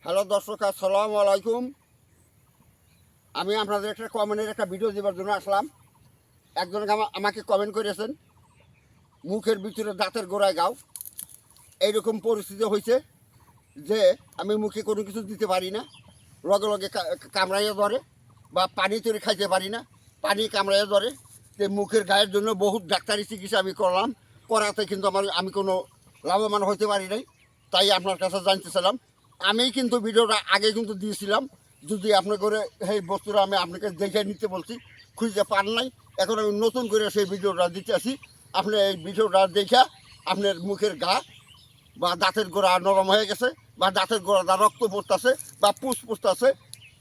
Hello দর্শক, আসসালামু আলাইকুম। আমি আপনাদের একটা কমেন্টের একটা ভিডিও দেওয়ার জন্য আসলাম। একজন আমাকে কমেন্ট করেছেন, মুখের ভিতরে দাঁতের গোড়ায় গাও। এইরকম পরিস্থিতি হয়েছে যে আমি মুখে কোনো কিছু দিতে পারি না, লগে লগে কামড়াইয়া ধরে, বা পানি তৈরি খাইতে পারি না, পানি কামড়াইয়া ধরে। যে মুখের গায়ের জন্য বহুত ডাক্তারি চিকিৎসা আমি করলাম, করাতে কিন্তু আমি কোনো লাভবান হতে পারি নাই। তাই আপনার কাছে জানতেছিলাম। আমি কিন্তু ভিডিওটা আগে কিন্তু দিয়েছিলাম, যদি আপনার করে সেই বস্তুটা আমি আপনাকে দেখে নিতে বলছি, খুঁজে পান নাই। এখন আমি নতুন করে সেই ভিডিওটা দিতে আসি। আপনি এই ভিডিওটা দেখে আপনার মুখের গা বা দাঁতের গোড়া নরম হয়ে গেছে, বা দাঁতের গোড়াটা রক্ত পড়তেছে, বা পুষ পুষতেছে,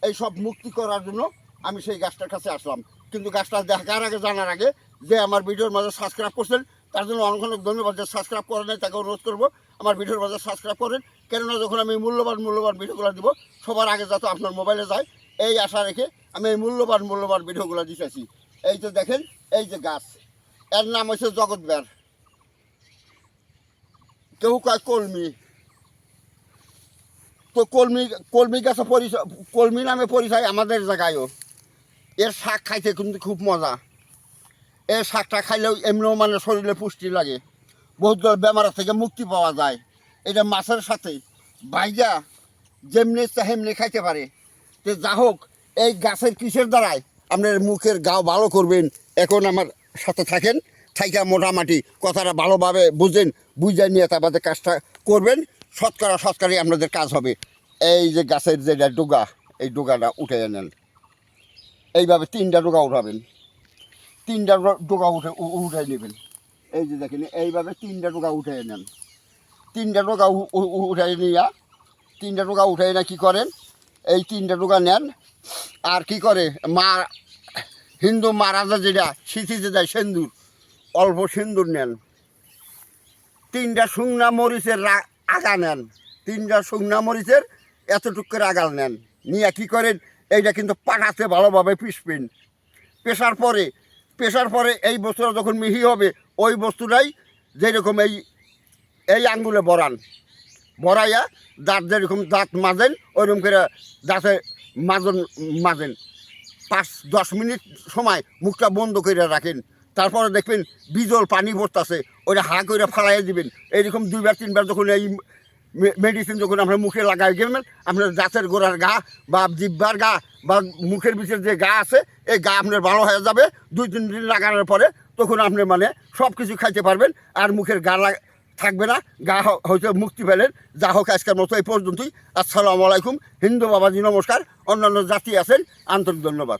এইসব মুক্তি করার জন্য আমি সেই গাছটার কাছে আসলাম। কিন্তু গাছটা দেখার আগে, জানার আগে, যে আমার ভিডিওর মাঝে সাবস্ক্রাইব করছেন তার জন্য অনেক অনেক ধন্যবাদ। যে সাবস্ক্রাইব করেন নাই তাকে অনুরোধ করবো আমার ভিডিওর মাঝে সাবস্ক্রাইব করেন, কেননা যখন আমি মূল্যবান ভিডিওগুলো দিব সবার আগে যাতে আপনার মোবাইলে যায়, এই আশা রেখে আমি এই মূল্যবান ভিডিওগুলো দিতেছি। এই যে দেখেন, এই যে গাছ, এর নাম হচ্ছে জগৎ বের, কেউ কয় কলমি। তো কলমি গাছে কলমি নামে পরিচয় আমাদের জায়গায়ও। এর শাক খাইতে কিন্তু খুব মজা। এই শাকটা খাইলেও এমনিও মানে শরীরে পুষ্টি লাগে, বহুতগুলো বেমার থেকে মুক্তি পাওয়া যায়। এটা মাছের সাথে ভাইজা যেমনি তেমনি খাইতে পারে। তো যা হোক, এই গাছের কিসের দ্বারায় আপনার মুখের গাও ভালো করবেন, এখন আমার সাথে থাকেন, থাইকা মোটামুটি কথাটা ভালোভাবে বুঝেন, বুঝে নিয়ে তারপরে কাজটা করবেন। সৎকারই আপনাদের কাজ হবে। এই যে গাছের যেটা ডোগা, এই ডোগাটা উঠে নেন, এইভাবে 3টা ডোগা উঠাবেন, 3টা ডোগা উঠে নেবেন। এই যে দেখেন, এইভাবে 3টা ডোগা উঠে নেন। 3টা ডোগা উঠে নিয়া 3টা ডোগা উঠে না কী করেন, এই 3টা ডোগা নেন। আর কি করে হিন্দু মহারাজা যেটা সিঁথিতে যায় সিন্দুর, অল্প সিন্দুর নেন। 3টা শুকনা মরিচের আগা নেন, 3টা শুকনা মরিচের এতটুক করে আগাল নেন। নিয়ে কী করেন, এইটা কিন্তু পাটাতে ভালোভাবে পিষবেন। পেশার পরে এই বস্তুটা যখন মিহি হবে, ওই বস্তুটাই যেরকম এই আঙ্গুলে বড়াইয়া দাঁত যেরকম দাঁত মাজেন, ওইরকম করে দাঁতে মাজেন। 5-10 মিনিট সময় মুখটা বন্ধ করে রাখেন। তারপরে দেখবেন বিজল পানি পড়তেছে, ওইটা হা করে ফালাইয়া দিবেন। এইরকম 2-3বার যখন এই মেডিসিন যখন আপনার মুখে লাগাই গেলেন, আপনার দাঁতের গোড়ার গা বা জিব্বার গা বা মুখের ভিতরে যে গা আছে, এই গা আপনার ভালো হয়ে যাবে। 2-3 দিন লাগানোর পরে তখন আপনি মানে সব কিছু খাইতে পারবেন, আর মুখের গা থাকবে না, গা হয়তো মুক্তি পেলেন। যা হোক, আজকের মতো এই পর্যন্তই। আসসালামু আলাইকুম। হিন্দু বাবাজি নমস্কার। অন্যান্য জাতি আছেন, আন্তরিক ধন্যবাদ।